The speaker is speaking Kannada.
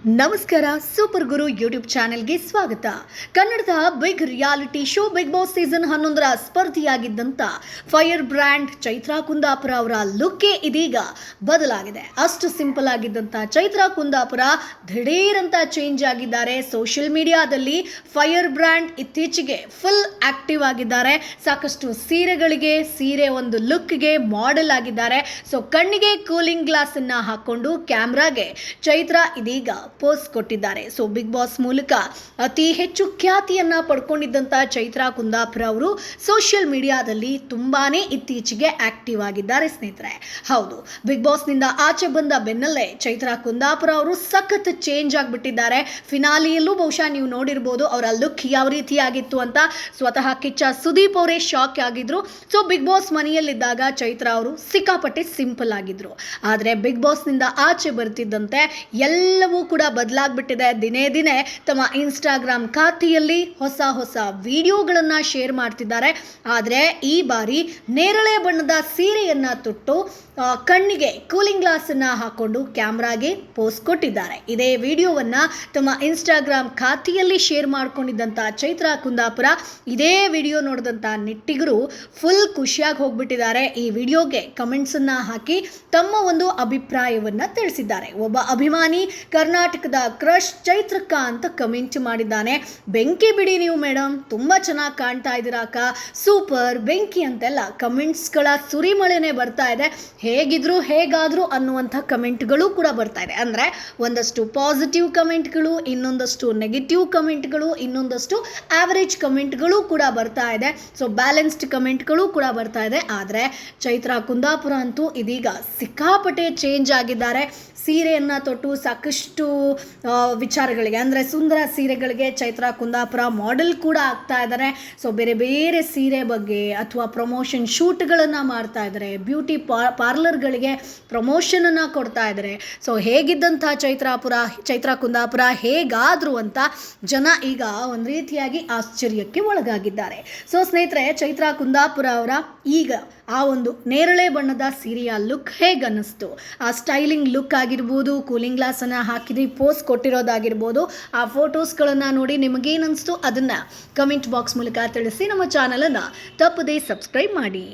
ನಮಸ್ಕಾರ. ಸೂಪರ್ ಗುರು ಯೂಟ್ಯೂಬ್ ಚಾನೆಲ್ಗೆ ಸ್ವಾಗತ. ಕನ್ನಡದ big reality show Bigg Boss season 11ರ ಸ್ಪರ್ಧಿಯಾಗಿದ್ದಂಥ ಫೈರ್ ಬ್ರ್ಯಾಂಡ್ ಚೈತ್ರಾ ಕುಂದಾಪುರ ಅವರ ಲುಕ್ಕೇ ಇದೀಗ ಬದಲಾಗಿದೆ. ಅಷ್ಟು ಸಿಂಪಲ್ ಆಗಿದ್ದಂಥ ಚೈತ್ರಾ ಕುಂದಾಪುರ ದಿಢೀರಂತ ಚೇಂಜ್ ಆಗಿದ್ದಾರೆ. ಸೋಷಿಯಲ್ ಮೀಡಿಯಾದಲ್ಲಿ ಫೈರ್ ಬ್ರ್ಯಾಂಡ್ ಇತ್ತೀಚೆಗೆ ಫುಲ್ ಆಕ್ಟಿವ್ ಆಗಿದ್ದಾರೆ. ಸಾಕಷ್ಟು ಸೀರೆ ಒಂದು ಲುಕ್ಗೆ ಮಾಡೆಲ್ ಆಗಿದ್ದಾರೆ. ಸೊ ಕಣ್ಣಿಗೆ ಕೂಲಿಂಗ್ ಗ್ಲಾಸ್ ಅನ್ನ ಹಾಕೊಂಡು ಕ್ಯಾಮ್ರಾಗೆ ಚೈತ್ರಾ ಇದೀಗ ಪೋಸ್ಟ್ ಕೊಟ್ಟಿದ್ದಾರೆ. ಸೊ ಬಿಗ್ ಬಾಸ್ ಮೂಲಕ ಅತಿ ಹೆಚ್ಚು ಖ್ಯಾತಿಯನ್ನ ಪಡ್ಕೊಂಡಿದ್ದಂತ ಚೈತ್ರಾ ಕುಂದಾಪುರ ಅವರು ಸೋಷಿಯಲ್ ಮೀಡಿಯಾದಲ್ಲಿ ತುಂಬಾನೇ ಇತ್ತೀಚೆಗೆ ಆಕ್ಟಿವ್ ಆಗಿದ್ದಾರೆ ಸ್ನೇಹಿತರೆ. ಹೌದು, ಬಿಗ್ ಬಾಸ್ ನಿಂದ ಆಚೆ ಬಂದ ಬೆನ್ನಲ್ಲೇ ಚೈತ್ರಾ ಕುಂದಾಪುರ ಅವರು ಸಖತ್ ಚೇಂಜ್ ಆಗಿಬಿಟ್ಟಿದ್ದಾರೆ. ಫಿನಾಲಿಯಲ್ಲೂ ಬಹುಶಃ ನೀವು ನೋಡಿರ್ಬೋದು ಅವರ ಲುಕ್ ಯಾವ ರೀತಿಯಾಗಿತ್ತು ಅಂತ. ಸ್ವತಃ ಕಿಚ್ಚ ಸುದೀಪ್ ಅವರೇ ಶಾಕ್ ಆಗಿದ್ರು. ಸೊ ಬಿಗ್ ಬಾಸ್ ಮನೆಯಲ್ಲಿದ್ದಾಗ ಚೈತ್ರಾ ಅವರು ಸಿಕ್ಕಾಪಟ್ಟೆ ಸಿಂಪಲ್ ಆಗಿದ್ರು. ಆದರೆ ಬಿಗ್ ಬಾಸ್ ನಿಂದ ಆಚೆ ಬರ್ತಿದ್ದಂತೆ ಎಲ್ಲವೂ ಕೂಡ ಬದಲಾಗ್ಬಿಟ್ಟಿದೆ. ದಿನೇ ದಿನೇ ತಮ್ಮ ಇನ್ಸ್ಟಾಗ್ರಾಮ್ ಖಾತೆಯಲ್ಲಿ ಹೊಸ ವಿಡಿಯೋಗಳನ್ನ ಶೇರ್ ಮಾಡ್ತಿದ್ದಾರೆ. ಆದರೆ ಈ ಬಾರಿ ನೇರಳೆ ಬಣ್ಣದ ಸೀರೆಯನ್ನ ತೊಟ್ಟು ಕಣ್ಣಿಗೆ ಕೂಲಿಂಗ್ ಗ್ಲಾಸ್ ಅನ್ನ ಹಾಕೊಂಡು ಕ್ಯಾಮ್ರಾಗೆ ಪೋಸ್ಟ್ ಕೊಟ್ಟಿದ್ದಾರೆ. ಇದೇ ವಿಡಿಯೋವನ್ನ ತಮ್ಮ ಇನ್ಸ್ಟಾಗ್ರಾಮ್ ಖಾತೆಯಲ್ಲಿ ಶೇರ್ ಮಾಡ್ಕೊಂಡಿದ್ದಂತ ಚೈತ್ರಾ ಕುಂದಾಪುರ ಇದೇ ವಿಡಿಯೋ ನೋಡಿದಂತ ನೆಟ್ಟಿಗರು ಫುಲ್ ಖುಷಿಯಾಗಿ ಹೋಗ್ಬಿಟ್ಟಿದ್ದಾರೆ. ಈ ವಿಡಿಯೋಗೆ ಕಮೆಂಟ್ಸ್ ಅನ್ನ ಹಾಕಿ ತಮ್ಮ ಒಂದು ಅಭಿಪ್ರಾಯವನ್ನ ತಿಳಿಸಿದ್ದಾರೆ. ಒಬ್ಬ ಅಭಿಮಾನಿ ಕರ್ನಾಟಕದ ಕ್ರಶ್ ಚೈತ್ರಕ್ಕ ಅಂತ ಕಮೆಂಟ್ ಮಾಡಿದ್ದಾನೆ. ಬೆಂಕಿ ಬಿಡಿ ನೀವು ಮೇಡಮ್, ತುಂಬಾ ಚೆನ್ನಾಗಿ ಕಾಣ್ತಾ ಇದ್ದೀರಾ ಅಕ್ಕ, ಸೂಪರ್, ಬೆಂಕಿ ಅಂತೆಲ್ಲ ಕಮೆಂಟ್ಸ್ಗಳ ಸುರಿಮಳೆನೆ ಬರ್ತಾ ಇದೆ. ಹೇಗಿದ್ರು ಹೇಗಾದ್ರು ಅನ್ನುವಂಥ ಕಮೆಂಟ್ಗಳು ಕೂಡ ಬರ್ತಾ ಇದೆ. ಅಂದರೆ ಒಂದಷ್ಟು ಪಾಸಿಟಿವ್ ಕಮೆಂಟ್ಗಳು, ಇನ್ನೊಂದಷ್ಟು ನೆಗೆಟಿವ್ ಕಮೆಂಟ್ಗಳು, ಇನ್ನೊಂದಷ್ಟು ಆವರೇಜ್ ಕಮೆಂಟ್ಗಳು ಕೂಡ ಬರ್ತಾ ಇದೆ. ಸೊ ಬ್ಯಾಲೆನ್ಸ್ಡ್ ಕಮೆಂಟ್ಗಳು ಕೂಡ ಬರ್ತಾ ಇದೆ. ಆದರೆ ಚೈತ್ರಾ ಕುಂದಾಪುರ ಅಂತೂ ಇದೀಗ ಸಿಕ್ಕಾಪಟ್ಟೆ ಚೇಂಜ್ ಆಗಿದ್ದಾರೆ. ಸೀರೆಯನ್ನು ತೊಟ್ಟು ಸಾಕಷ್ಟು ವಿಚಾರಗಳಿಗೆ ಅಂದರೆ ಸುಂದರ ಸೀರೆಗಳಿಗೆ ಚೈತ್ರಾ ಕುಂದಾಪುರ ಮಾಡೆಲ್ ಕೂಡ ಆಗ್ತಾ ಇದ್ದಾರೆ. ಸೊ ಬೇರೆ ಬೇರೆ ಸೀರೆ ಬಗ್ಗೆ ಅಥವಾ ಪ್ರಮೋಷನ್ ಶೂಟ್ಗಳನ್ನು ಮಾಡ್ತಾ ಇದ್ದಾರೆ. ಬ್ಯೂಟಿ ಪಾರ್ಲರ್ಗಳಿಗೆ ಪ್ರಮೋಷನನ್ನು ಕೊಡ್ತಾ ಇದ್ದಾರೆ. ಸೊ ಹೇಗಿದ್ದಂಥ ಚೈತ್ರಾ ಕುಂದಾಪುರ ಹೇಗಾದ್ರು ಅಂತ ಜನ ಈಗ ಒಂದು ರೀತಿಯಾಗಿ ಆಶ್ಚರ್ಯಕ್ಕೆ ಒಳಗಾಗಿದ್ದಾರೆ. ಸೊ ಸ್ನೇಹಿತರೆ, ಚೈತ್ರಾ ಕುಂದಾಪುರ ಅವರ ಈಗ ಆ ಒಂದು ನೇರಳೆ ಬಣ್ಣದ ಸೀರೆಯ ಲುಕ್ ಹೇಗೆ ಅನ್ನಿಸ್ತು? ಆ ಸ್ಟೈಲಿಂಗ್ ಲುಕ್ ಆಗಿರ್ಬೋದು, ಕೂಲಿಂಗ್ ಗ್ಲಾಸನ್ನು ಹಾಕಿದ್ರಿ ಪೋಸ್ಟ್ ಕೊಟ್ಟಿರೋದಾಗಿರ್ಬೋದು, ಆ ಫೋಟೋಸ್ಗಳನ್ನು ನೋಡಿ ನಿಮಗೇನು ಅನಿಸ್ತು ಅದನ್ನು ಕಮೆಂಟ್ ಬಾಕ್ಸ್ ಮೂಲಕ ತಿಳಿಸಿ. ನಮ್ಮ ಚಾನಲನ್ನು ತಪ್ಪದೇ ಸಬ್ಸ್ಕ್ರೈಬ್ ಮಾಡಿ.